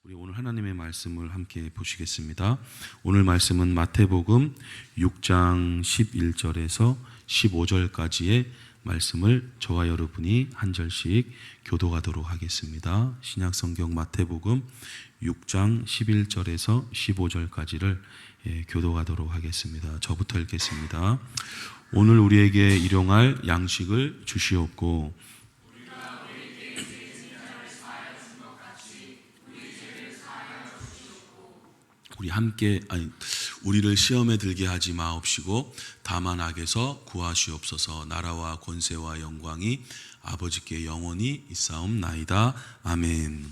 우리 오늘 하나님의 말씀을 함께 보시겠습니다. 오늘 말씀은 마태복음 6장 11절에서 15절까지의 말씀을 저와 여러분이 한 절씩 교독하도록 하겠습니다. 신약성경 마태복음 6장 11절에서 15절까지를 교독하도록 하겠습니다. 저부터 읽겠습니다. 오늘 우리에게 일용할 양식을 주시옵고 우리를 시험에 들게 하지 마옵시고 다만 악에서 구하시옵소서. 나라와 권세와 영광이 아버지께 영원히 있사옵나이다. 아멘.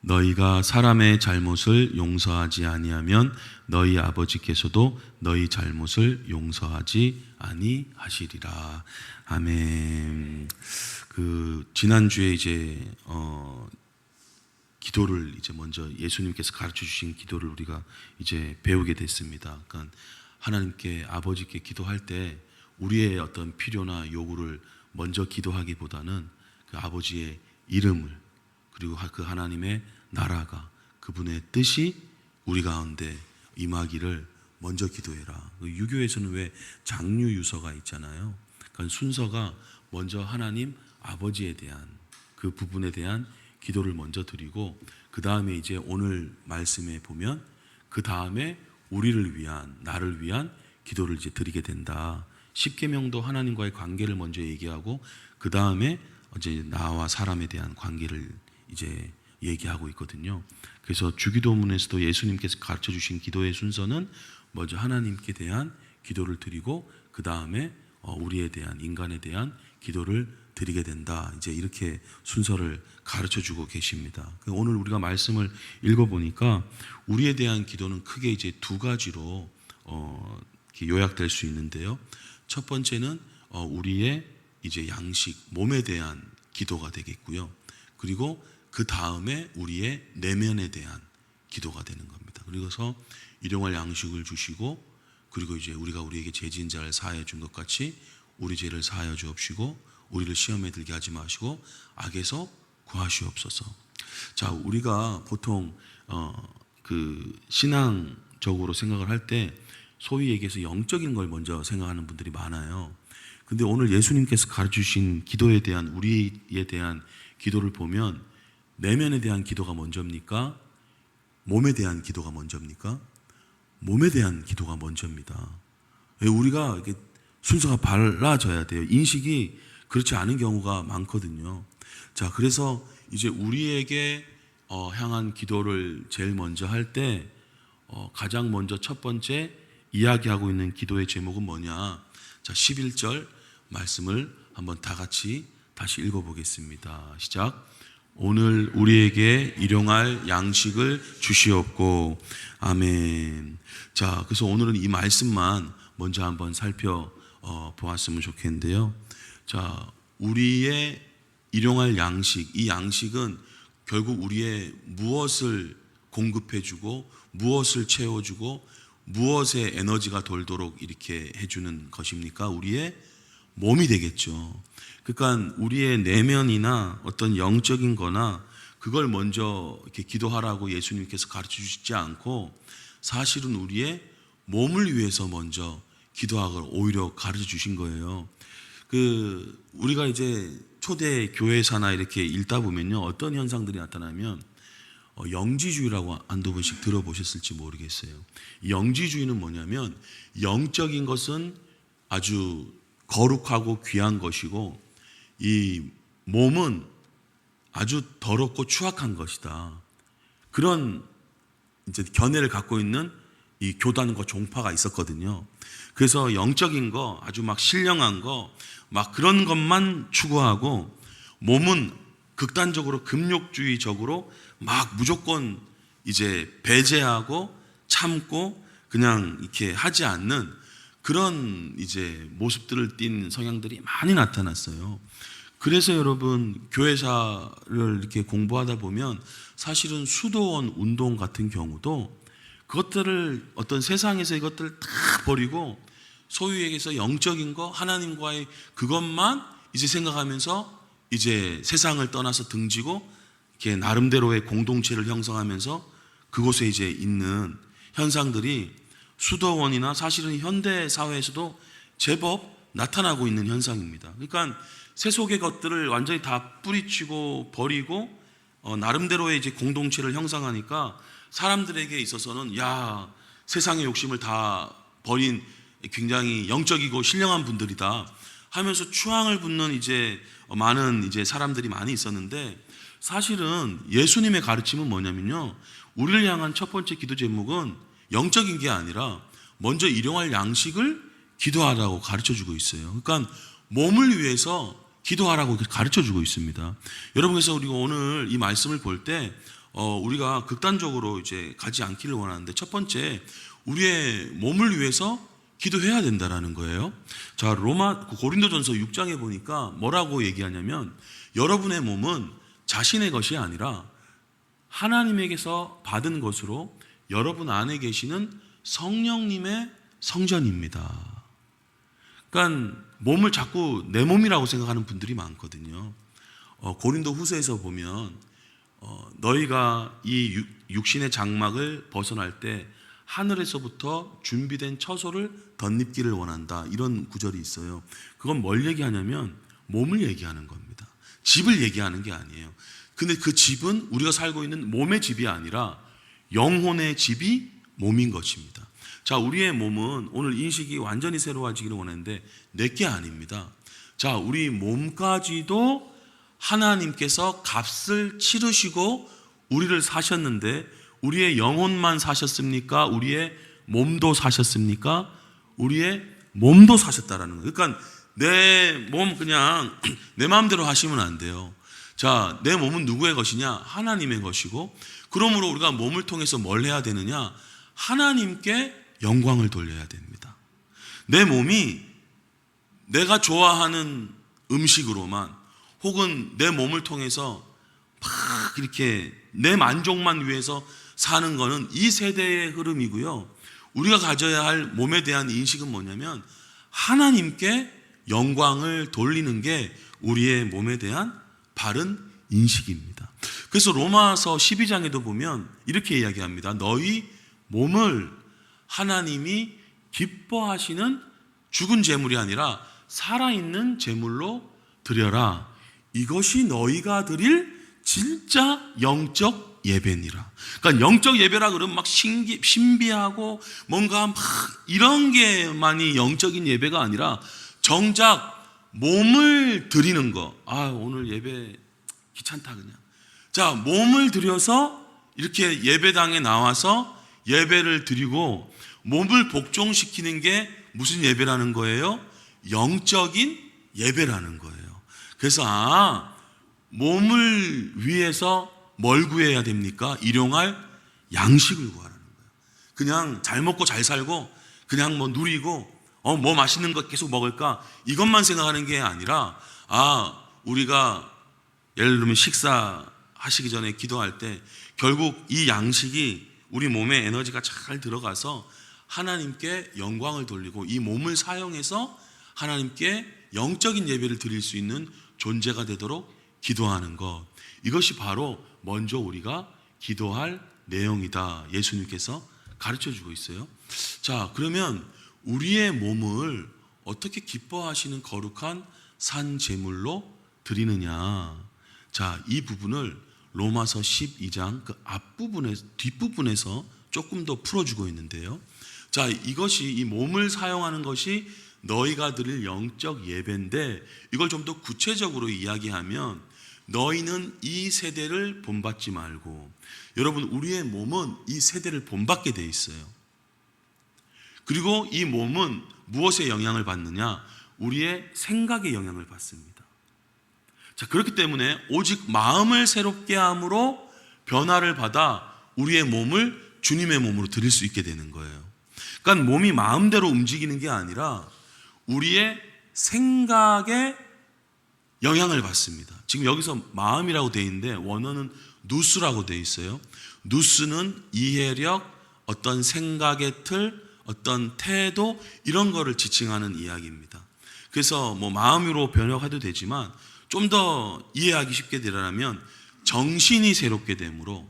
너희가 사람의 잘못을 용서하지 아니하면 너희 아버지께서도 너희 잘못을 용서하지 아니하시리라. 아멘. 지난주에 기도를 먼저 예수님께서 가르쳐 주신 기도를 우리가 배우게 됐습니다. 그러니까 하나님께 아버지께 기도할 때 우리의 어떤 필요나 요구를 먼저 기도하기보다는 그 아버지의 이름을 그리고 그 하나님의 나라가 그분의 뜻이 우리 가운데 임하기를 먼저 기도해라. 유교에서는 왜 장유유서가 있잖아요. 그러니까 순서가 먼저 하나님 아버지에 대한 그 부분에 대한 기도를 먼저 드리고 그 다음에 오늘 말씀에 보면 그 다음에 우리를 위한 나를 위한 기도를 드리게 된다. 십계명도 하나님과의 관계를 먼저 얘기하고 그 다음에 나와 사람에 대한 관계를 얘기하고 있거든요. 그래서 주기도문에서도 예수님께서 가르쳐 주신 기도의 순서는 먼저 하나님께 대한 기도를 드리고 그 다음에 우리에 대한 인간에 대한 기도를 드리게 된다. 이렇게 순서를 가르쳐 주고 계십니다. 오늘 우리가 말씀을 읽어보니까 우리에 대한 기도는 크게 두 가지로 요약될 수 있는데요. 첫 번째는 우리의 양식, 몸에 대한 기도가 되겠고요. 그리고 그 다음에 우리의 내면에 대한 기도가 되는 겁니다. 그래서 일용할 양식을 주시고 그리고 우리가 우리에게 죄 지은 자를 사하여 준 것 같이 우리 죄를 사하여 주옵시고 우리를 시험에 들게 하지 마시고 악에서 구하시옵소서. 자, 우리가 보통 신앙적으로 생각을 할 때 소위 얘기해서 영적인 걸 먼저 생각하는 분들이 많아요. 근데 오늘 예수님께서 가르치신 기도에 대한 우리에 대한 기도를 보면 내면에 대한 기도가 먼저입니까? 몸에 대한 기도가 먼저입니까? 몸에 대한 기도가 먼저입니다. 우리가 이렇게 순서가 달라져야 돼요. 인식이 그렇지 않은 경우가 많거든요. 자, 그래서 우리에게 향한 기도를 제일 먼저 할 때 가장 먼저 첫 번째 이야기하고 있는 기도의 제목은 뭐냐? 자, 11절 말씀을 한번 다 같이 다시 읽어보겠습니다. 시작. 오늘 우리에게 일용할 양식을 주시옵고. 아멘. 자, 그래서 오늘은 이 말씀만 먼저 한번 살펴보았으면 좋겠는데요. 자, 우리의 일용할 양식, 이 양식은 결국 우리의 무엇을 공급해주고 무엇을 채워주고 무엇에 에너지가 돌도록 이렇게 해주는 것입니까? 우리의 몸이 되겠죠. 그러니까 우리의 내면이나 어떤 영적인 거나 그걸 먼저 이렇게 기도하라고 예수님께서 가르쳐 주시지 않고 사실은 우리의 몸을 위해서 먼저 기도하고 오히려 가르쳐 주신 거예요. 우리가 초대 교회사나 이렇게 읽다 보면요, 어떤 현상들이 나타나면 영지주의라고 한두 번씩 들어보셨을지 모르겠어요. 영지주의는 뭐냐면 영적인 것은 아주 거룩하고 귀한 것이고 이 몸은 아주 더럽고 추악한 것이다. 그런 견해를 갖고 있는 이 교단과 종파가 있었거든요. 그래서 영적인 거, 아주 막 신령한 거, 막 그런 것만 추구하고 몸은 극단적으로 금욕주의적으로 막 무조건 배제하고 참고 그냥 이렇게 하지 않는 그런 모습들을 띈 성향들이 많이 나타났어요. 그래서 여러분 교회사를 이렇게 공부하다 보면 사실은 수도원 운동 같은 경우도 그것들을 어떤 세상에서 이것들을 다 버리고 소위 얘기해서 영적인 거, 하나님과의 그것만 이제 생각하면서 이제 세상을 떠나서 등지고 이렇게 나름대로의 공동체를 형성하면서 그곳에 이제 있는 현상들이 수도원이나 사실은 현대 사회에서도 제법 나타나고 있는 현상입니다. 그러니까 세속의 것들을 완전히 다 뿌리치고 버리고 나름대로의 이제 공동체를 형성하니까 사람들에게 있어서는 야, 세상의 욕심을 다 버린 굉장히 영적이고 신령한 분들이다 하면서 추앙을 붙는 이제 많은 이제 사람들이 많이 있었는데, 사실은 예수님의 가르침은 뭐냐면요, 우리를 향한 첫 번째 기도 제목은 영적인 게 아니라 먼저 일용할 양식을 기도하라고 가르쳐주고 있어요. 그러니까 몸을 위해서 기도하라고 가르쳐주고 있습니다. 여러분, 그래서 우리가 오늘 이 말씀을 볼 때 우리가 극단적으로 이제 가지 않기를 원하는데, 첫 번째, 우리의 몸을 위해서 기도해야 된다라는 거예요. 자, 고린도전서 6장에 보니까 뭐라고 얘기하냐면, 여러분의 몸은 자신의 것이 아니라 하나님에게서 받은 것으로 여러분 안에 계시는 성령님의 성전입니다. 그러니까 몸을 자꾸 내 몸이라고 생각하는 분들이 많거든요. 고린도 후서에서 보면 너희가 이 육신의 장막을 벗어날 때 하늘에서부터 준비된 처소를 덧입기를 원한다, 이런 구절이 있어요. 그건 뭘 얘기하냐면 몸을 얘기하는 겁니다. 집을 얘기하는 게 아니에요. 근데 그 집은 우리가 살고 있는 몸의 집이 아니라 영혼의 집이 몸인 것입니다. 자, 우리의 몸은 오늘 인식이 완전히 새로워지기를 원하는데 내게 아닙니다. 자, 우리 몸까지도 하나님께서 값을 치르시고 우리를 사셨는데, 우리의 영혼만 사셨습니까? 우리의 몸도 사셨습니까? 우리의 몸도 사셨다라는 거예요. 그러니까 내 몸 그냥 내 마음대로 하시면 안 돼요. 자, 내 몸은 누구의 것이냐? 하나님의 것이고, 그러므로 우리가 몸을 통해서 뭘 해야 되느냐? 하나님께 영광을 돌려야 됩니다. 내 몸이 내가 좋아하는 음식으로만, 혹은 내 몸을 통해서 막 이렇게 내 만족만 위해서 사는 거는 이 세대의 흐름이고요. 우리가 가져야 할 몸에 대한 인식은 뭐냐면 하나님께 영광을 돌리는 게 우리의 몸에 대한 바른 인식입니다. 그래서 로마서 12장에도 보면 이렇게 이야기합니다. 너희 몸을 하나님이 기뻐하시는 죽은 제물이 아니라 살아있는 제물로 드려라. 이것이 너희가 드릴 진짜 영적 예배니라. 그러니까 영적 예배라 그러면 막 신비하고 뭔가 막 이런 게만이 영적인 예배가 아니라 정작 몸을 드리는 거. 오늘 예배 귀찮다 그냥. 자, 몸을 들여서 이렇게 예배당에 나와서 예배를 드리고 몸을 복종시키는 게 무슨 예배라는 거예요? 영적인 예배라는 거예요. 그래서 몸을 위해서 뭘 구해야 됩니까? 일용할 양식을 구하라는 거예요. 그냥 잘 먹고 잘 살고 그냥 뭐 누리고 뭐 맛있는 것 계속 먹을까, 이것만 생각하는 게 아니라 우리가 예를 들면 식사하시기 전에 기도할 때 결국 이 양식이 우리 몸에 에너지가 잘 들어가서 하나님께 영광을 돌리고 이 몸을 사용해서 하나님께 영적인 예배를 드릴 수 있는 존재가 되도록 기도하는 것, 이것이 바로 먼저 우리가 기도할 내용이다, 예수님께서 가르쳐주고 있어요. 자, 그러면 우리의 몸을 어떻게 기뻐하시는 거룩한 산 제물로 드리느냐. 자, 이 부분을 로마서 12장 그 뒷부분에서 조금 더 풀어주고 있는데요. 자, 이것이 이 몸을 사용하는 것이 너희가 드릴 영적 예배인데, 이걸 좀 더 구체적으로 이야기하면 너희는 이 세대를 본받지 말고, 여러분 우리의 몸은 이 세대를 본받게 돼 있어요. 그리고 이 몸은 무엇에 영향을 받느냐? 우리의 생각에 영향을 받습니다. 자, 그렇기 때문에 오직 마음을 새롭게 함으로 변화를 받아 우리의 몸을 주님의 몸으로 드릴 수 있게 되는 거예요. 그러니까 몸이 마음대로 움직이는 게 아니라 우리의 생각에 영향을 받습니다. 지금 여기서 마음이라고 되어 있는데 원어는 누스라고 되어 있어요. 누스는 이해력, 어떤 생각의 틀, 어떤 태도 이런 거를 지칭하는 이야기입니다. 그래서 뭐 마음으로 번역해도 되지만 좀 더 이해하기 쉽게 되려면 정신이 새롭게 됨으로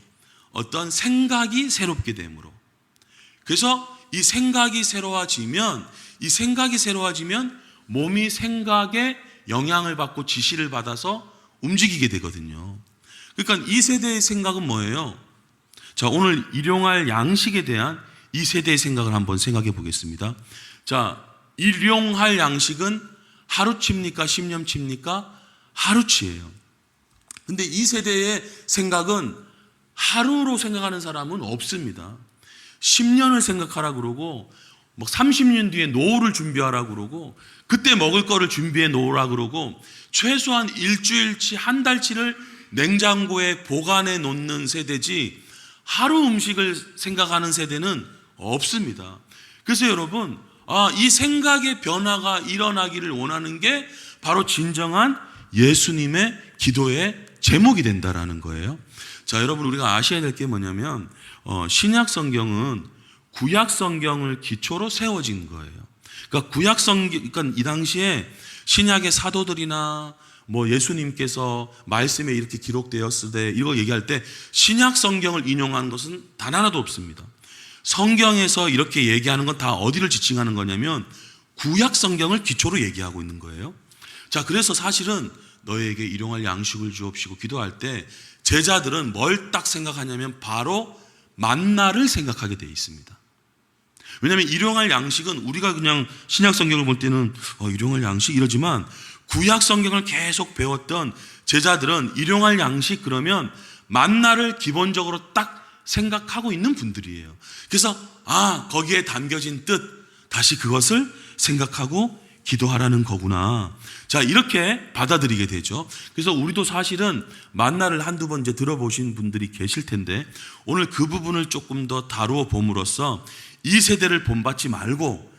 어떤 생각이 새롭게 됨으로 그래서 이 생각이 새로워지면 몸이 생각에 영향을 받고 지시를 받아서 움직이게 되거든요. 그러니까 이 세대의 생각은 뭐예요? 자, 오늘 일용할 양식에 대한 이 세대의 생각을 한번 생각해 보겠습니다. 자, 일용할 양식은 하루치입니까? 10년치입니까? 하루치예요. 근데 이 세대의 생각은 하루로 생각하는 사람은 없습니다. 10년을 생각하라 그러고 30년 뒤에 노후를 준비하라 그러고 그때 먹을 거를 준비해 놓으라 그러고 최소한 일주일치 한 달치를 냉장고에 보관해 놓는 세대지 하루 음식을 생각하는 세대는 없습니다. 그래서 여러분, 이 생각의 변화가 일어나기를 원하는 게 바로 진정한 예수님의 기도의 제목이 된다라는 거예요. 자, 여러분, 우리가 아셔야 될 게 뭐냐면 신약 성경은 구약 성경을 기초로 세워진 거예요. 그러니까 구약 성경, 그러니까 이 당시에 신약의 사도들이나 예수님께서 말씀에 이렇게 기록되었을 때 이거 얘기할 때 신약 성경을 인용한 것은 단 하나도 없습니다. 성경에서 이렇게 얘기하는 건 다 어디를 지칭하는 거냐면 구약 성경을 기초로 얘기하고 있는 거예요. 자, 그래서 사실은 너희에게 일용할 양식을 주옵시고 기도할 때 제자들은 뭘 딱 생각하냐면 바로 만나를 생각하게 되어 있습니다. 왜냐하면 일용할 양식은 우리가 그냥 신약 성경을 볼 때는 일용할 양식 이러지만 구약 성경을 계속 배웠던 제자들은 일용할 양식 그러면 만나를 기본적으로 딱 생각하고 있는 분들이에요. 그래서 거기에 담겨진 뜻 다시 그것을 생각하고 기도하라는 거구나. 자, 이렇게 받아들이게 되죠. 그래서 우리도 사실은 만나를 한두 번 이제 들어보신 분들이 계실 텐데 오늘 그 부분을 조금 더 다루어 봄으로써 이 세대를 본받지 말고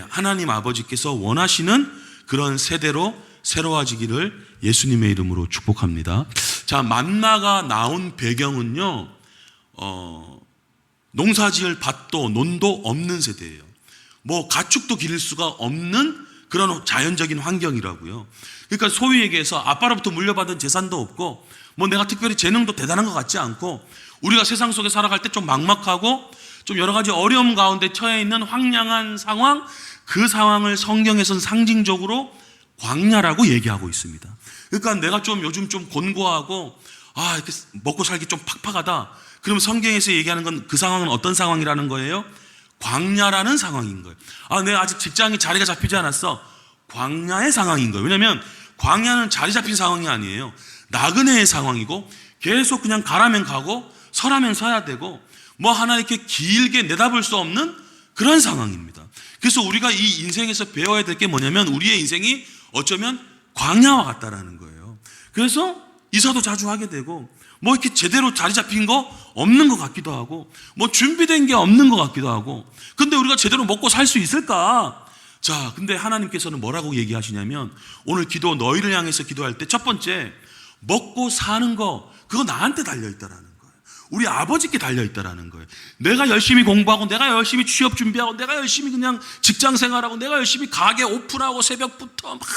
하나님 아버지께서 원하시는 그런 세대로 새로워지기를 예수님의 이름으로 축복합니다. 자, 만나가 나온 배경은요, 농사지을 밭도 논도 없는 세대예요. 가축도 기를 수가 없는 그런 자연적인 환경이라고요. 그러니까 소위 얘기해서 아빠로부터 물려받은 재산도 없고 내가 특별히 재능도 대단한 것 같지 않고 우리가 세상 속에 살아갈 때 좀 막막하고 좀 여러 가지 어려움 가운데 처해 있는 황량한 상황, 그 상황을 성경에서는 상징적으로 광야라고 얘기하고 있습니다. 그러니까 내가 좀 요즘 좀 곤고하고 이렇게 먹고 살기 좀 팍팍하다. 그럼 성경에서 얘기하는 건 그 상황은 어떤 상황이라는 거예요? 광야라는 상황인 거예요. 내가 아직 직장이 자리가 잡히지 않았어. 광야의 상황인 거예요. 왜냐하면 광야는 자리 잡힌 상황이 아니에요. 나그네의 상황이고 계속 그냥 가라면 가고 서라면 서야 되고 하나 이렇게 길게 내다볼 수 없는 그런 상황입니다. 그래서 우리가 이 인생에서 배워야 될 게 뭐냐면 우리의 인생이 어쩌면 광야와 같다라는 거예요. 그래서 이사도 자주 하게 되고 이렇게 제대로 자리 잡힌 거 없는 것 같기도 하고 준비된 게 없는 것 같기도 하고 근데 우리가 제대로 먹고 살 수 있을까? 자, 근데 하나님께서는 뭐라고 얘기하시냐면 오늘 기도 너희를 향해서 기도할 때 첫 번째 먹고 사는 거 그거 나한테 달려있다라는 거예요. 우리 아버지께 달려있다라는 거예요. 내가 열심히 공부하고 내가 열심히 취업 준비하고 내가 열심히 그냥 직장 생활하고 내가 열심히 가게 오픈하고 새벽부터 막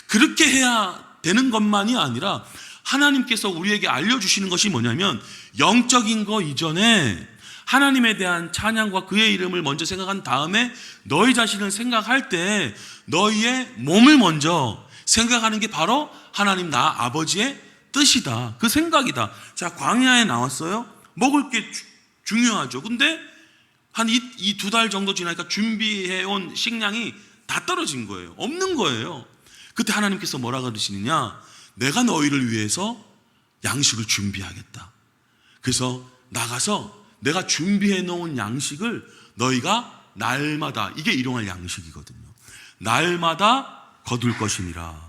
그렇게 해야 되는 것만이 아니라 하나님께서 우리에게 알려주시는 것이 뭐냐면 영적인 거 이전에 하나님에 대한 찬양과 그의 이름을 먼저 생각한 다음에 너희 자신을 생각할 때 너희의 몸을 먼저 생각하는 게 바로 하나님 나 아버지의 뜻이다. 그 생각이다. 자, 광야에 나왔어요. 먹을 게 중요하죠. 근데 한 이 2달 정도 지나니까 준비해온 식량이 다 떨어진 거예요. 없는 거예요. 그때 하나님께서 뭐라 그러시느냐? 내가 너희를 위해서 양식을 준비하겠다. 그래서 나가서 내가 준비해 놓은 양식을 너희가 날마다, 이게 일용할 양식이거든요. 날마다 거둘 것이니라.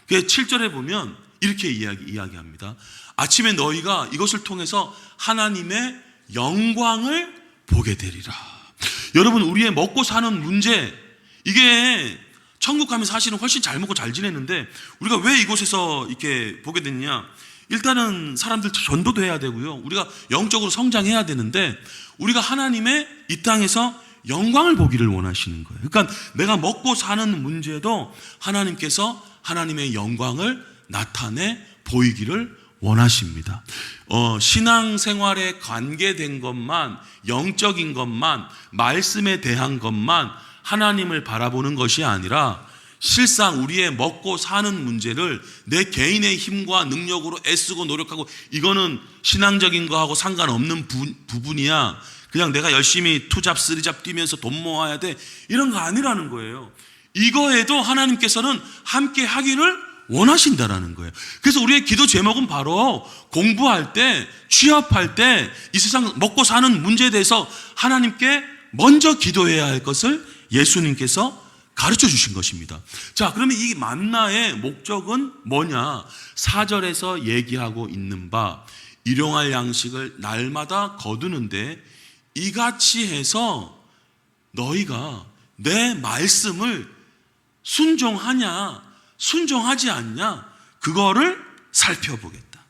7절에 보면 이렇게 이야기합니다. 아침에 너희가 이것을 통해서 하나님의 영광을 보게 되리라. 여러분, 우리의 먹고 사는 문제, 이게 천국 가면 사실은 훨씬 잘 먹고 잘 지냈는데 우리가 왜 이곳에서 이렇게 보게 됐냐? 일단은 사람들 전도도 해야 되고요. 우리가 영적으로 성장해야 되는데 우리가 하나님의 이 땅에서 영광을 보기를 원하시는 거예요. 그러니까 내가 먹고 사는 문제도 하나님께서 하나님의 영광을 나타내 보이기를 원하십니다. 신앙생활에 관계된 것만, 영적인 것만, 말씀에 대한 것만 하나님을 바라보는 것이 아니라 실상 우리의 먹고 사는 문제를 내 개인의 힘과 능력으로 애쓰고 노력하고 이거는 신앙적인 거하고 상관없는 부분이야. 그냥 내가 열심히 투잡 쓰리잡 뛰면서 돈 모아야 돼. 이런 거 아니라는 거예요. 이거에도 하나님께서는 함께 하기를 원하신다라는 거예요. 그래서 우리의 기도 제목은 바로 공부할 때, 취업할 때 이 세상 먹고 사는 문제에 대해서 하나님께 먼저 기도해야 할 것을 예수님께서 가르쳐 주신 것입니다. 자, 그러면 이 만나의 목적은 뭐냐? 4절에서 얘기하고 있는 바 일용할 양식을 날마다 거두는데 이같이 해서 너희가 내 말씀을 순종하냐 순종하지 않냐 그거를 살펴보겠다.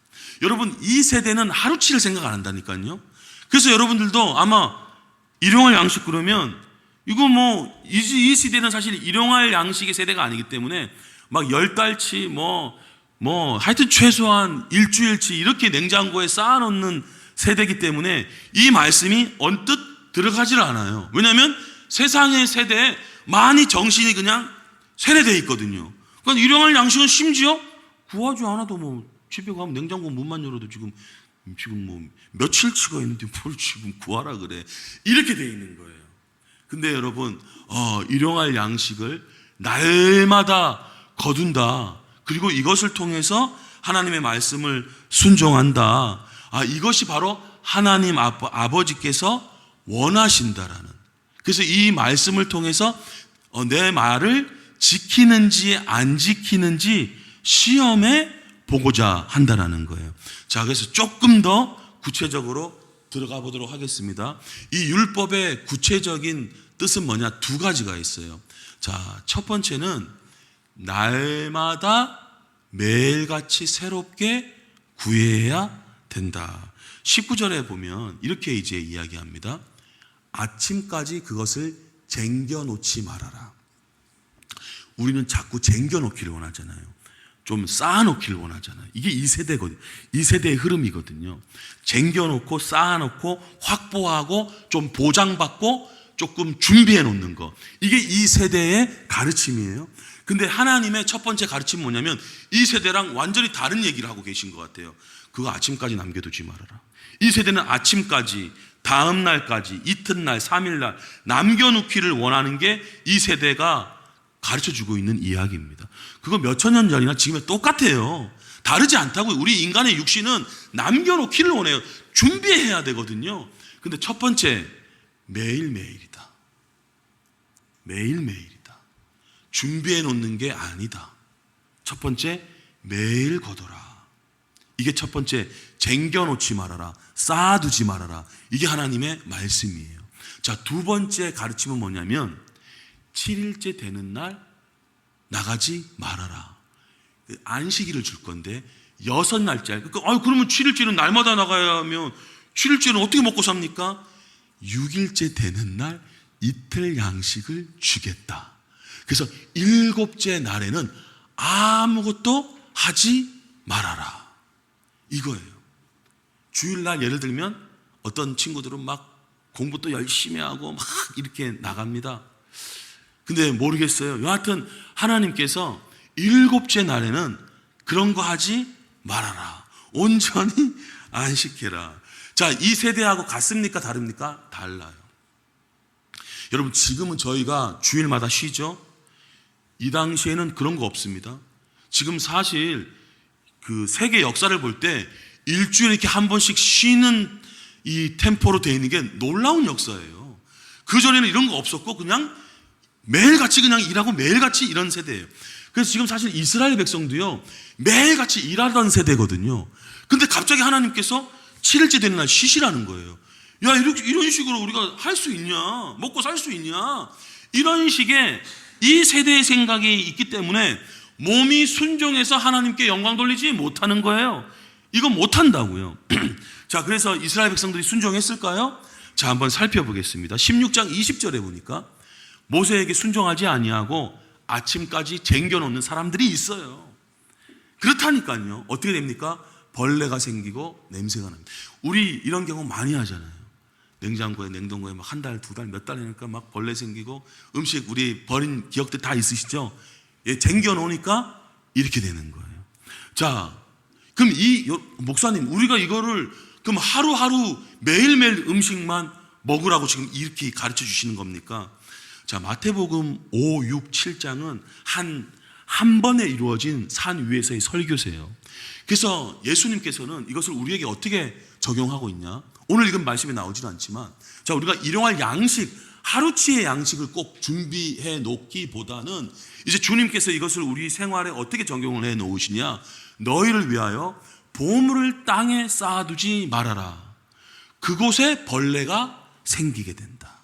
여러분, 이 세대는 하루치를 생각 안 한다니까요. 그래서 여러분들도 아마 일용할 양식 그러면 이거 이 시대는 사실 일용할 양식의 세대가 아니기 때문에 막 10달치 하여튼 최소한 일주일치 이렇게 냉장고에 쌓아놓는 세대이기 때문에 이 말씀이 언뜻 들어가질 않아요. 왜냐하면 세상의 세대에 많이 정신이 그냥 세뇌되어 있거든요. 그러니까 일용할 양식은 심지어 구하지 않아도 집에 가면 냉장고 문만 열어도 지금 며칠치가 있는데 뭘 지금 구하라 그래. 이렇게 되어 있는 거예요. 근데 여러분, 일용할 양식을 날마다 거둔다. 그리고 이것을 통해서 하나님의 말씀을 순종한다. 이것이 바로 하나님 아버지께서 원하신다라는. 그래서 이 말씀을 통해서 내 말을 지키는지 안 지키는지 시험해 보고자 한다라는 거예요. 자, 그래서 조금 더 구체적으로 들어가 보도록 하겠습니다. 이 율법의 구체적인 뜻은 뭐냐? 두 가지가 있어요. 자, 첫 번째는 날마다 매일같이 새롭게 구해야 된다. 19절에 보면 이렇게 이제 이야기합니다. 아침까지 그것을 쟁겨놓지 말아라. 우리는 자꾸 쟁겨놓기를 원하잖아요. 좀 쌓아놓기를 원하잖아요. 이게 이 세대거든요. 이 세대의 흐름이거든요. 쟁겨놓고 쌓아놓고 확보하고 좀 보장받고 조금 준비해 놓는 거. 이게 이 세대의 가르침이에요. 근데 하나님의 첫 번째 가르침은 뭐냐면 이 세대랑 완전히 다른 얘기를 하고 계신 것 같아요. 그거 아침까지 남겨두지 말아라. 이 세대는 아침까지, 다음 날까지, 이튿날, 3일날 남겨놓기를 원하는 게 이 세대가 가르쳐주고 있는 이야기입니다. 그거 몇천 년 전이나 지금에 똑같아요. 다르지 않다고요. 우리 인간의 육신은 남겨놓기를 원해요. 준비해야 되거든요. 근데 첫 번째, 매일매일이다. 매일매일이다. 준비해 놓는 게 아니다. 첫 번째, 매일 거둬라. 이게 첫 번째, 쟁겨놓지 말아라. 쌓아두지 말아라. 이게 하나님의 말씀이에요. 자, 두 번째 가르침은 뭐냐면 7일째 되는 날 나가지 말아라. 안식일을 줄 건데 6날째. 그러면 7일째는 날마다 나가야 하면 7일째는 어떻게 먹고 삽니까? 6일째 되는 날 이틀 양식을 주겠다. 그래서 7째 날에는 아무것도 하지 말아라. 이거예요. 주일날 예를 들면 어떤 친구들은 막 공부도 열심히 하고 막 이렇게 나갑니다. 근데 모르겠어요. 여하튼 하나님께서 7째 날에는 그런 거 하지 말아라. 온전히 안식해라. 자, 이 세대하고 같습니까? 다릅니까? 달라요. 여러분, 지금은 저희가 주일마다 쉬죠? 이 당시에는 그런 거 없습니다. 지금 사실 그 세계 역사를 볼 때 일주일에 이렇게 한 번씩 쉬는 이 템포로 되어 있는 게 놀라운 역사예요. 그전에는 이런 거 없었고 그냥 매일같이 그냥 일하고 매일같이 이런 세대예요. 그래서 지금 사실 이스라엘 백성도요, 매일같이 일하던 세대거든요. 근데 갑자기 하나님께서 7일째 되는 날 쉬시라는 거예요. 야, 이런 식으로 우리가 할 수 있냐? 먹고 살 수 있냐? 이런 식의 이 세대의 생각이 있기 때문에 몸이 순종해서 하나님께 영광 돌리지 못하는 거예요. 이거 못한다고요. 자, 그래서 이스라엘 백성들이 순종했을까요? 자, 한번 살펴보겠습니다. 16장 20절에 보니까 모세에게 순종하지 아니하고 아침까지 쟁겨놓는 사람들이 있어요. 그렇다니까요. 어떻게 됩니까? 벌레가 생기고 냄새가 납니다. 우리 이런 경우 많이 하잖아요. 냉장고에 냉동고에 막 한 달, 두 달, 몇 달 하니까 막 벌레 생기고 음식 우리 버린 기억들 다 있으시죠? 예, 쟁겨놓으니까 이렇게 되는 거예요. 자, 그럼 목사님, 우리가 이거를 그럼 하루하루 매일매일 음식만 먹으라고 지금 이렇게 가르쳐 주시는 겁니까? 자, 마태복음 5, 6, 7장은 한 번에 이루어진 산 위에서의 설교세요. 그래서 예수님께서는 이것을 우리에게 어떻게 적용하고 있냐? 오늘 읽은 말씀이 나오지는 않지만, 자, 우리가 일용할 양식, 하루치의 양식을 꼭 준비해 놓기보다는 이제 주님께서 이것을 우리 생활에 어떻게 적용을 해 놓으시냐? 너희를 위하여 보물을 땅에 쌓아두지 말아라. 그곳에 벌레가 생기게 된다.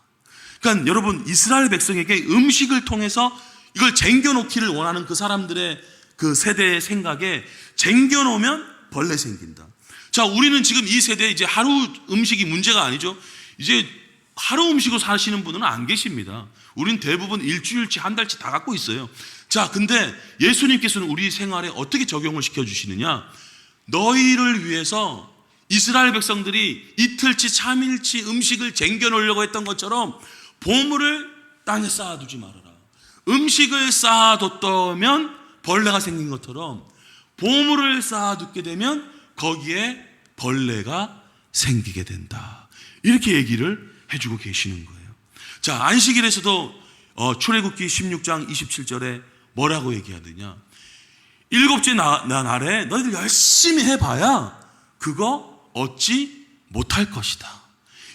그러니까 여러분, 이스라엘 백성에게 음식을 통해서 이걸 쟁겨놓기를 원하는 그 사람들의 그 세대의 생각에 쟁겨놓으면 벌레 생긴다. 자, 우리는 지금 이 세대에 이제 하루 음식이 문제가 아니죠. 이제 하루 음식으로 사시는 분은 안 계십니다. 우린 대부분 일주일치, 한 달치 다 갖고 있어요. 자, 근데 예수님께서는 우리 생활에 어떻게 적용을 시켜주시느냐? 너희를 위해서 이스라엘 백성들이 이틀치, 3일치 음식을 쟁겨놓으려고 했던 것처럼 보물을 땅에 쌓아두지 말아라. 음식을 쌓아뒀다면 벌레가 생긴 것처럼 보물을 쌓아두게 되면 거기에 벌레가 생기게 된다. 이렇게 얘기를 해주고 계시는 거예요. 자, 안식일에서도 출애굽기 16장 27절에 뭐라고 얘기하느냐? 일곱째 날에 너희들 열심히 해봐야 그거 얻지 못할 것이다.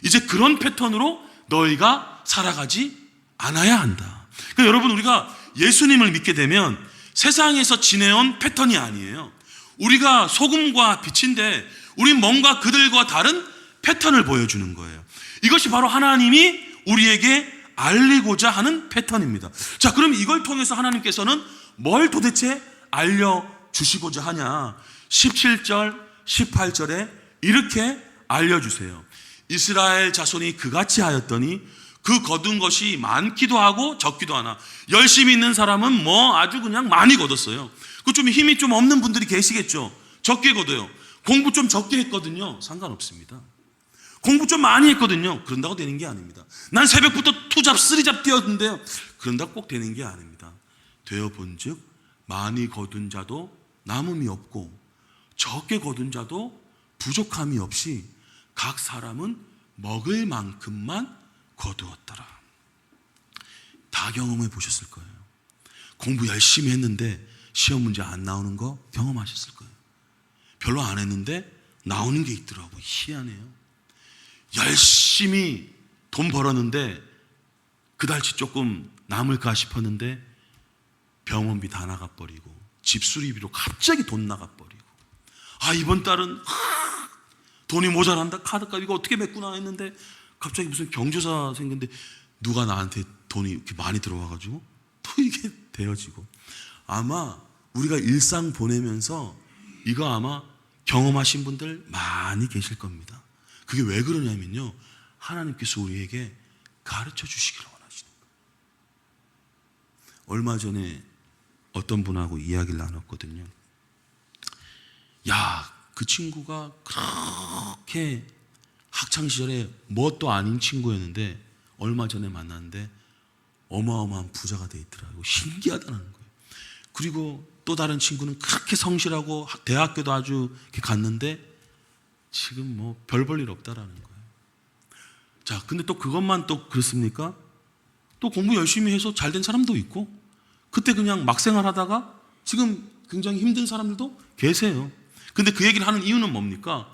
이제 그런 패턴으로 너희가 살아가지 않아야 한다. 그러니까 여러분, 우리가 예수님을 믿게 되면 세상에서 지내온 패턴이 아니에요. 우리가 소금과 빛인데 우린 뭔가 그들과 다른 패턴을 보여주는 거예요. 이것이 바로 하나님이 우리에게 알리고자 하는 패턴입니다. 자, 그럼 이걸 통해서 하나님께서는 뭘 도대체 알려주시고자 하냐? 17절, 18절에 이렇게 알려주세요. 이스라엘 자손이 그같이 하였더니 그 거둔 것이 많기도 하고 적기도 하나. 열심히 있는 사람은 뭐 아주 그냥 많이 거뒀어요. 그 좀 힘이 좀 없는 분들이 계시겠죠. 적게 거둬요. 공부 좀 적게 했거든요. 상관없습니다. 공부 좀 많이 했거든요. 그런다고 되는 게 아닙니다. 난 새벽부터 투잡, 쓰리잡 뛰었는데요. 그런다고 꼭 되는 게 아닙니다. 되어본 즉 많이 거둔 자도 남음이 없고 적게 거둔 자도 부족함이 없이 각 사람은 먹을 만큼만 거두었더라. 다 경험해 보셨을 거예요. 공부 열심히 했는데 시험 문제 안 나오는 거 경험하셨을 거예요. 별로 안 했는데 나오는 게 있더라고요. 희한해요. 열심히 돈 벌었는데 그달치 조금 남을까 싶었는데 병원비 다 나가버리고 집 수리비로 갑자기 돈 나가버리고, 아, 이번 달은 돈이 모자란다, 카드값 이거 어떻게 맺구나 했는데 갑자기 무슨 경조사 생겼는데 누가 나한테 돈이 이렇게 많이 들어와가지고 또 이게 되어지고. 아마 우리가 일상 보내면서 이거 아마 경험하신 분들 많이 계실 겁니다. 그게 왜 그러냐면요, 하나님께서 우리에게 가르쳐 주시기를 원하시는 거예요. 얼마 전에 어떤 분하고 이야기를 나눴거든요. 야, 그 친구가 그렇게 학창시절에 뭣도 아닌 친구였는데 얼마 전에 만났는데 어마어마한 부자가 돼 있더라고요. 신기하다는 거예요. 그리고 또 다른 친구는 그렇게 성실하고 대학교도 아주 이렇게 갔는데 지금 뭐 별 볼 일 없다라는 거예요. 자, 근데 또 그것만 또 그렇습니까? 또 공부 열심히 해서 잘 된 사람도 있고, 그때 그냥 막생활 하다가 지금 굉장히 힘든 사람들도 계세요. 근데 그 얘기를 하는 이유는 뭡니까?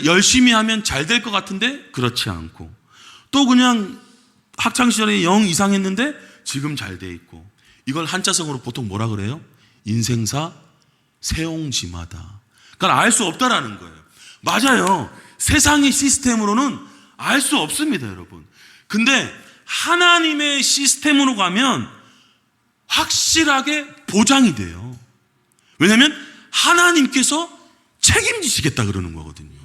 열심히 하면 잘 될 것 같은데 그렇지 않고, 또 그냥 학창시절에 영 이상했는데 지금 잘 돼 있고, 이걸 한자성어로 보통 뭐라 그래요? 인생사 세옹지마다. 그러니까 알 수 없다라는 거예요. 맞아요. 세상의 시스템으로는 알 수 없습니다, 여러분. 근데 하나님의 시스템으로 가면 확실하게 보장이 돼요. 왜냐하면 하나님께서 책임지시겠다 그러는 거거든요.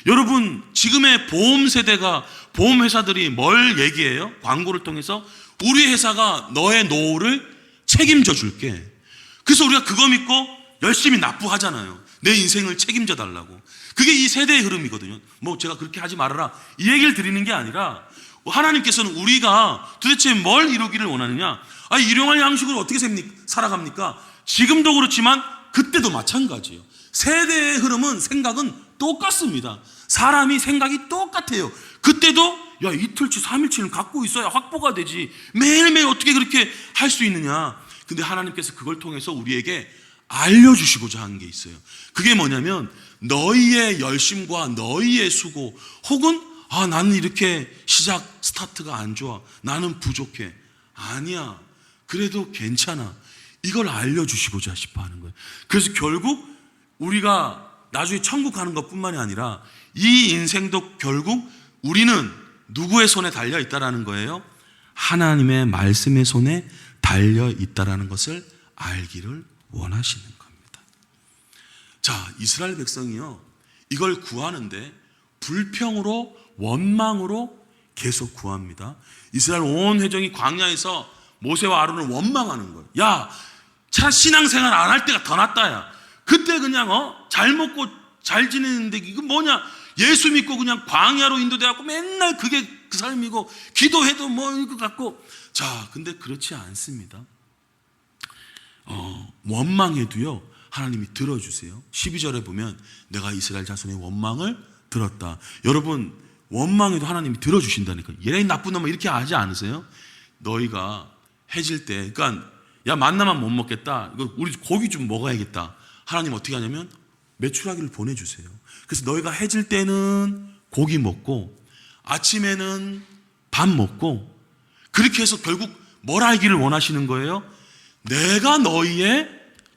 여러분, 지금의 보험 세대가, 보험 회사들이 뭘 얘기해요? 광고를 통해서 우리 회사가 너의 노후를 책임져 줄게. 그래서 우리가 그거 믿고 열심히 납부하잖아요. 내 인생을 책임져 달라고. 그게 이 세대의 흐름이거든요. 뭐 제가 그렇게 하지 말아라 이 얘기를 드리는 게 아니라, 하나님께서는 우리가 도대체 뭘 이루기를 원하느냐? 일용할 양식으로 어떻게 살아갑니까? 지금도 그렇지만 그때도 마찬가지예요. 세대의 흐름은, 생각은 똑같습니다. 사람이 생각이 똑같아요. 그때도 이틀치 3일치는 갖고 있어야 확보가 되지, 매일매일 어떻게 그렇게 할 수 있느냐. 근데 하나님께서 그걸 통해서 우리에게 알려주시고자 하는 게 있어요. 그게 뭐냐면, 너희의 열심과 너희의 수고, 혹은 나는 이렇게 스타트가 안 좋아, 나는 부족해, 아니야, 그래도 괜찮아, 이걸 알려주시고자 싶어 하는 거예요. 그래서 결국 우리가 나중에 천국 가는 것뿐만이 아니라 이 인생도 결국 우리는 누구의 손에 달려 있다라는 거예요? 하나님의 말씀의 손에 달려 있다라는 것을 알기를 원하시는 겁니다. 자, 이스라엘 백성이요, 이걸 구하는데 불평으로, 원망으로 계속 구합니다. 이스라엘 온 회중이 광야에서 모세와 아론을 원망하는 거예요. 야, 차라리 신앙생활 안 할 때가 더 낫다. 야, 그때 그냥 잘 먹고 잘 지내는데 이거 뭐냐, 예수 믿고 그냥 광야로 인도돼갖고 맨날 그게 그 삶이고, 기도해도 뭐 이거 같고. 자, 근데 그렇지 않습니다. 원망해도요, 하나님이 들어주세요. 12절에 보면 내가 이스라엘 자손의 원망을 들었다. 여러분, 원망해도 하나님이 들어주신다니까요. 얘네 나쁜 놈아 이렇게 하지 않으세요? 너희가 해질 때, 그러니까 야, 만나만 못 먹겠다, 이거 우리 고기 좀 먹어야겠다. 하나님 어떻게 하냐면 메추라기를 보내주세요. 그래서 너희가 해질 때는 고기 먹고 아침에는 밥 먹고, 그렇게 해서 결국 뭘 알기를 원하시는 거예요? 내가 너희의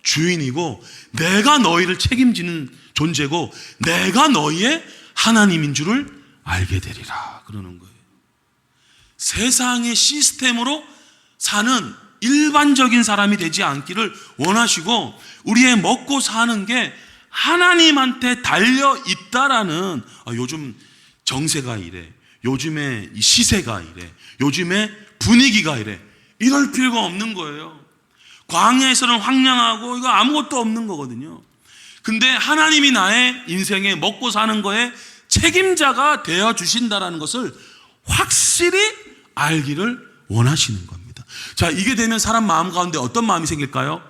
주인이고, 내가 너희를 책임지는 존재고, 내가 너희의 하나님인 줄을 알게 되리라 그러는 거예요. 세상의 시스템으로 사는 일반적인 사람이 되지 않기를 원하시고, 우리의 먹고 사는 게 하나님한테 달려 있다라는, 요즘 정세가 이래, 요즘에 시세가 이래, 요즘에 분위기가 이래, 이럴 필요가 없는 거예요. 광야에서는 황량하고 이거 아무것도 없는 거거든요. 근데 하나님이 나의 인생에 먹고 사는 거에 책임자가 되어 주신다라는 것을 확실히 알기를 원하시는 겁니다. 자, 이게 되면 사람 마음 가운데 어떤 마음이 생길까요?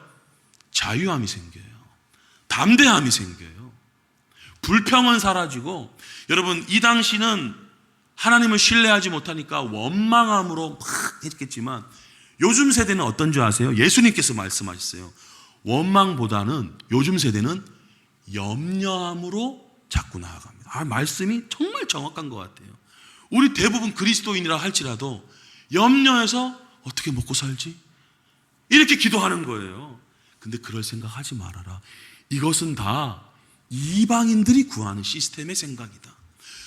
자유함이 생겨요. 담대함이 생겨요. 불평은 사라지고, 여러분, 이 당시는 하나님을 신뢰하지 못하니까 원망함으로 막 했겠지만, 요즘 세대는 어떤 줄 아세요? 예수님께서 말씀하셨어요. 원망보다는 요즘 세대는 염려함으로 자꾸 나아갑니다. 말씀이 정말 정확한 것 같아요. 우리 대부분 그리스도인이라 할지라도 염려해서 어떻게 먹고 살지? 이렇게 기도하는 거예요. 근데 그럴 생각하지 말아라. 이것은 다 이방인들이 구하는 시스템의 생각이다.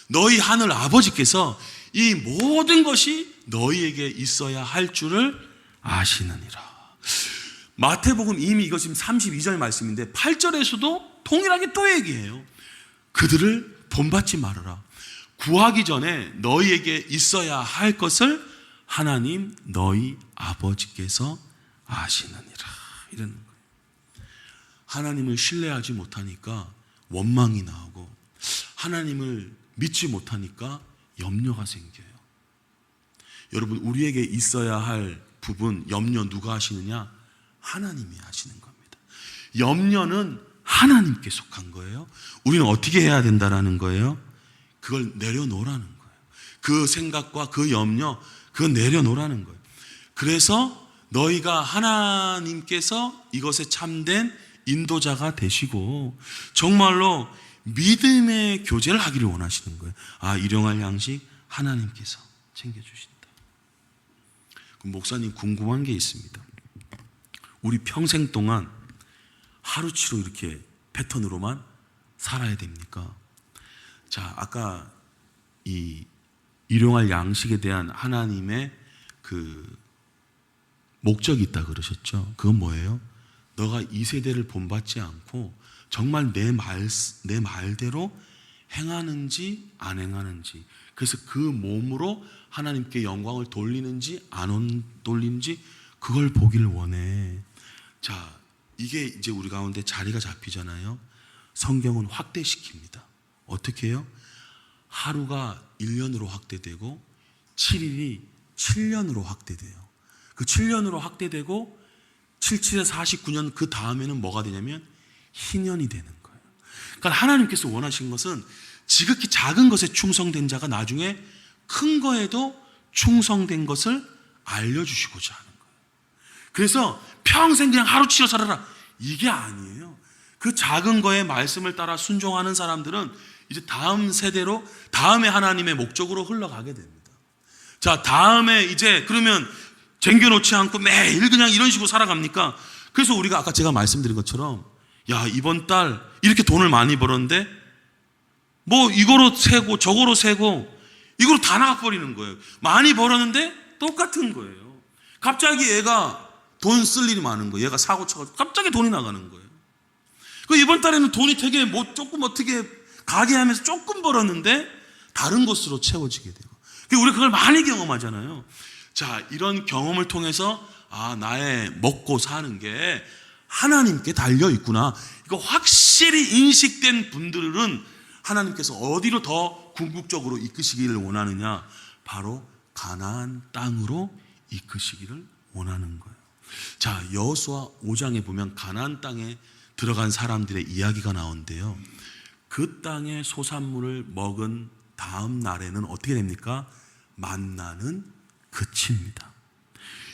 너희 하늘 아버지께서 이 모든 것이 너희에게 있어야 할 줄을 아시느니라. 마태복음 이미 이거 지금 32절 말씀인데 8절에서도 동일하게 또 얘기해요. 그들을 본받지 말아라. 구하기 전에 너희에게 있어야 할 것을 하나님 너희 아버지께서 아시느니라. 이러는 거예요. 하나님을 신뢰하지 못하니까 원망이 나오고, 하나님을 믿지 못하니까 염려가 생겨요. 여러분, 우리에게 있어야 할 부분, 염려 누가 하시느냐? 하나님이 하시는 겁니다. 염려는 하나님께 속한 거예요. 우리는 어떻게 해야 된다라는 거예요? 그걸 내려놓으라는 거예요. 그 생각과 그 염려, 그거 내려놓으라는 거예요. 그래서 너희가 하나님께서 이것에 참된 인도자가 되시고 정말로 믿음의 교제를 하기를 원하시는 거예요. 일용할 양식 하나님께서 챙겨주신다. 그럼 목사님, 궁금한 게 있습니다. 우리 평생 동안 하루치로 이렇게 패턴으로만 살아야 됩니까? 자, 아까 이 일용할 양식에 대한 하나님의 그 목적이 있다 그러셨죠? 그건 뭐예요? 너가 이 세대를 본받지 않고 정말 내 말대로 행하는지 안 행하는지, 그래서 그 몸으로 하나님께 영광을 돌리는지 안 돌리는지 그걸 보기를 원해. 자, 이게 이제 우리 가운데 자리가 잡히잖아요. 성경은 확대시킵니다. 어떻게 해요? 하루가 1년으로 확대되고 7일이 7년으로 확대돼요. 그 7년으로 확대되고 77에 49년 그 다음에는 뭐가 되냐면 희년이 되는 거예요. 그러니까 하나님께서 원하신 것은 지극히 작은 것에 충성된 자가 나중에 큰 거에도 충성된 것을 알려주시고자 하는 거예요. 그래서 평생 그냥 하루치러 살아라 이게 아니에요. 그 작은 거에 말씀을 따라 순종하는 사람들은 이제 다음 세대로 다음에 하나님의 목적으로 흘러가게 됩니다. 자, 다음에 이제 그러면 쟁겨놓지 않고 매일 그냥 이런 식으로 살아갑니까? 그래서 우리가 아까 제가 말씀드린 것처럼 야, 이번 달 이렇게 돈을 많이 벌었는데 뭐 이거로 세고 저거로 세고 이거로 다 나가버리는 거예요. 많이 벌었는데 똑같은 거예요. 갑자기 얘가 돈 쓸 일이 많은 거예요. 얘가 사고 쳐가지고 갑자기 돈이 나가는 거예요. 그 이번 달에는 돈이 되게 뭐 조금 어떻게 가게 하면서 조금 벌었는데 다른 것으로 채워지게 되고, 우리 그걸 많이 경험하잖아요. 자, 이런 경험을 통해서 아, 나의 먹고 사는 게 하나님께 달려 있구나, 이거 확실히 인식된 분들은 하나님께서 어디로 더 궁극적으로 이끄시기를 원하느냐, 바로 가나안 땅으로 이끄시기를 원하는 거예요. 자, 여호수아 5장에 보면 가나안 땅에 들어간 사람들의 이야기가 나오는데요. 그 땅의 소산물을 먹은 다음 날에는 어떻게 됩니까? 만나는 그칩니다.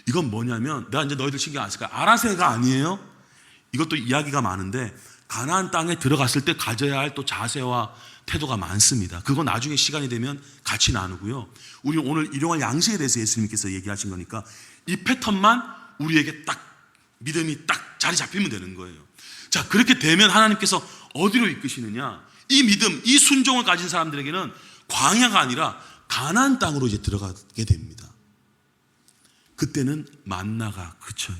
이건 뭐냐면, 내가 이제 너희들 신경 안 쓸 거야. 아라세가 아니에요. 이것도 이야기가 많은데 가나안 땅에 들어갔을 때 가져야 할 또 자세와 태도가 많습니다. 그건 나중에 시간이 되면 같이 나누고요. 우리 오늘 일용할 양식에 대해서 예수님께서 얘기하신 거니까 이 패턴만 우리에게 딱 믿음이 딱 자리 잡히면 되는 거예요. 자, 그렇게 되면 하나님께서 어디로 이끄시느냐? 이 믿음, 이 순종을 가진 사람들에게는 광야가 아니라 가나안 땅으로 이제 들어가게 됩니다. 그때는 만나가 그쳐요.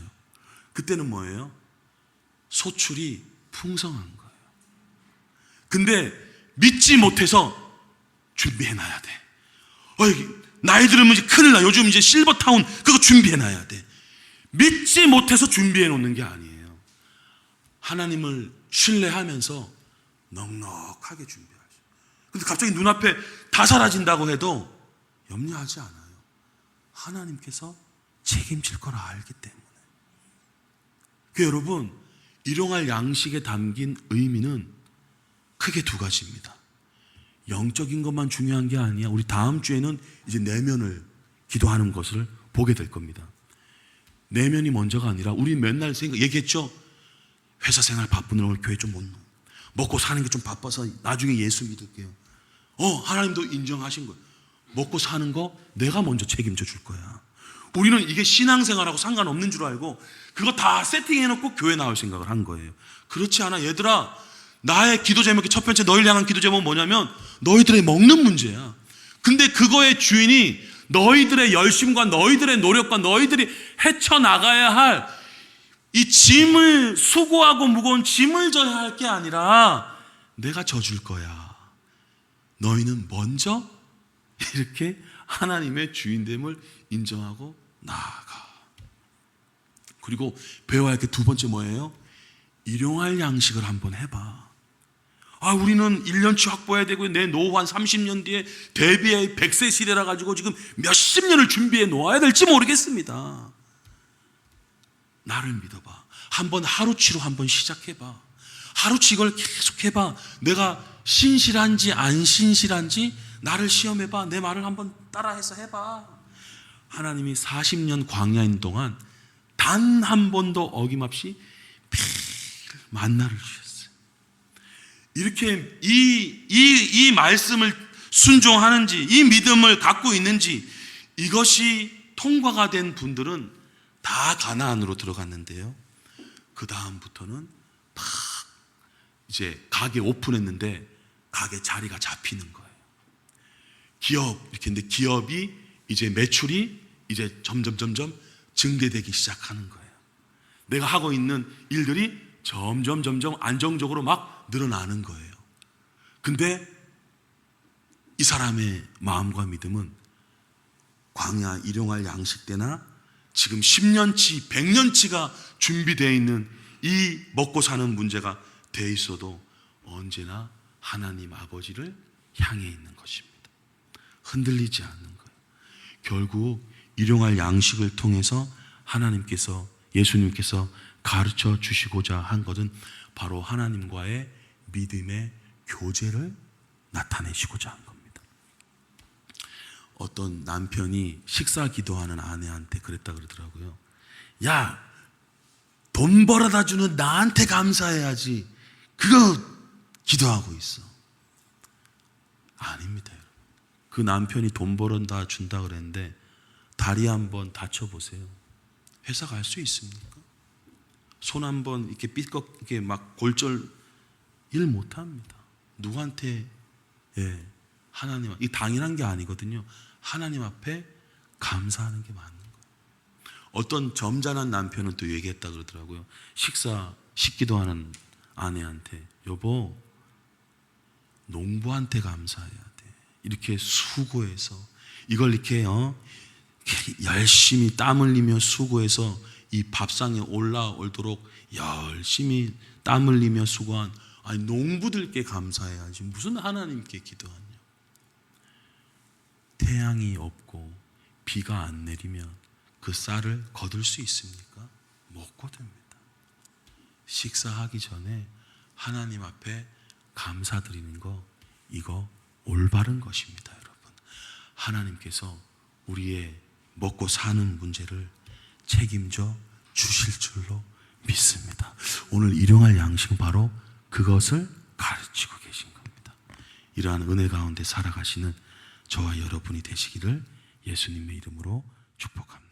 그때는 뭐예요? 소출이 풍성한 거예요. 근데 믿지 못해서 준비해놔야 돼. 나이 들으면 이제 큰일 나. 요즘 이제 실버타운 그거 준비해놔야 돼. 믿지 못해서 준비해놓는 게 아니에요. 하나님을 신뢰하면서 넉넉하게 준비하죠. 근데 갑자기 눈앞에 다 사라진다고 해도 염려하지 않아요. 하나님께서 책임질 걸 알기 때문에. 여러분, 일용할 양식에 담긴 의미는 크게 두 가지입니다. 영적인 것만 중요한 게 아니야. 우리 다음 주에는 이제 내면을 기도하는 것을 보게 될 겁니다. 내면이 먼저가 아니라, 우리 맨날 얘기했죠. 회사 생활 바쁘느라 오늘 교회 좀 못 나와. 먹고 사는 게 좀 바빠서 나중에 예수 믿을게요. 하나님도 인정하신 거예요. 먹고 사는 거 내가 먼저 책임져 줄 거야. 우리는 이게 신앙생활하고 상관없는 줄 알고 그거 다 세팅해놓고 교회 나올 생각을 한 거예요. 그렇지 않아. 얘들아, 나의 기도 제목이 첫 번째 너희를 향한 기도 제목은 뭐냐면 너희들의 먹는 문제야. 근데 그거의 주인이 너희들의 열심과 너희들의 노력과 너희들이 헤쳐나가야 할 이 짐을, 수고하고 무거운 짐을 져야 할 게 아니라 내가 져줄 거야. 너희는 먼저 이렇게 하나님의 주인됨을 인정하고 나아가. 그리고 배워야 할 게 두 번째 뭐예요? 일용할 양식을 한번 해봐. 우리는 1년치 확보해야 되고 내 노후 한 30년 뒤에 대비해 100세 시대라 가지고 지금 몇십 년을 준비해 놓아야 될지 모르겠습니다. 나를 믿어봐. 한번 하루치로 한번 시작해봐. 하루치 이걸 계속 해봐. 내가 신실한지 안 신실한지 나를 시험해봐. 내 말을 한번 따라해서 해봐. 하나님이 40년 광야인 동안 단 한 번도 어김없이 매일 만나를 주셨어요. 이렇게 이 말씀을 순종하는지, 이 믿음을 갖고 있는지, 이것이 통과가 된 분들은 다 가나안으로 들어갔는데요. 그 다음부터는 막 이제 가게 오픈했는데 가게 자리가 잡히는 거예요. 기업 이렇게 했는데 기업이 이제 매출이 이제 점점 증대되기 시작하는 거예요. 내가 하고 있는 일들이 점점 안정적으로 막 늘어나는 거예요. 근데 이 사람의 마음과 믿음은 광야 일용할 양식 때나 지금 10년치, 100년치가 준비되어 있는 이 먹고 사는 문제가 돼 있어도 언제나 하나님 아버지를 향해 있는 것입니다. 흔들리지 않는 거예요. 결국 일용할 양식을 통해서 하나님께서, 예수님께서 가르쳐 주시고자 한 것은 바로 하나님과의 믿음의 교제를 나타내시고자 한 겁니다. 어떤 남편이 식사 기도하는 아내한테 그랬다 그러더라고요. 야, 돈 벌어다 주는 나한테 감사해야지. 그거 기도하고 있어. 아닙니다, 여러분. 그 남편이 돈 벌어다 준다 그랬는데 다리 한번 다쳐보세요. 회사 갈 수 있습니까? 손 한번 이렇게 삐걱게 막 골절 일 못합니다. 누구한테? 하나님, 이 당연한 게 아니거든요. 하나님 앞에 감사하는 게 맞는 거예요. 어떤 점잖은 남편은 또 얘기했다 그러더라고요. 식기도 하는 아내한테, 여보, 농부한테 감사해야 돼. 이렇게 수고해서 이걸 이렇게 열심히 땀 흘리며 수고해서 이 밥상에 올라오도록 열심히 땀 흘리며 수고한 농부들께 감사해야지. 무슨 하나님께 기도하냐. 태양이 없고 비가 안 내리면 그 쌀을 거둘 수 있습니까? 못 거둡니다. 식사하기 전에 하나님 앞에 감사드리는 거, 이거 올바른 것입니다, 여러분. 하나님께서 우리의 먹고 사는 문제를 책임져 주실 줄로 믿습니다. 오늘 일용할 양식은 바로 그것을 가르치고 계신 겁니다. 이러한 은혜 가운데 살아가시는 저와 여러분이 되시기를 예수님의 이름으로 축복합니다.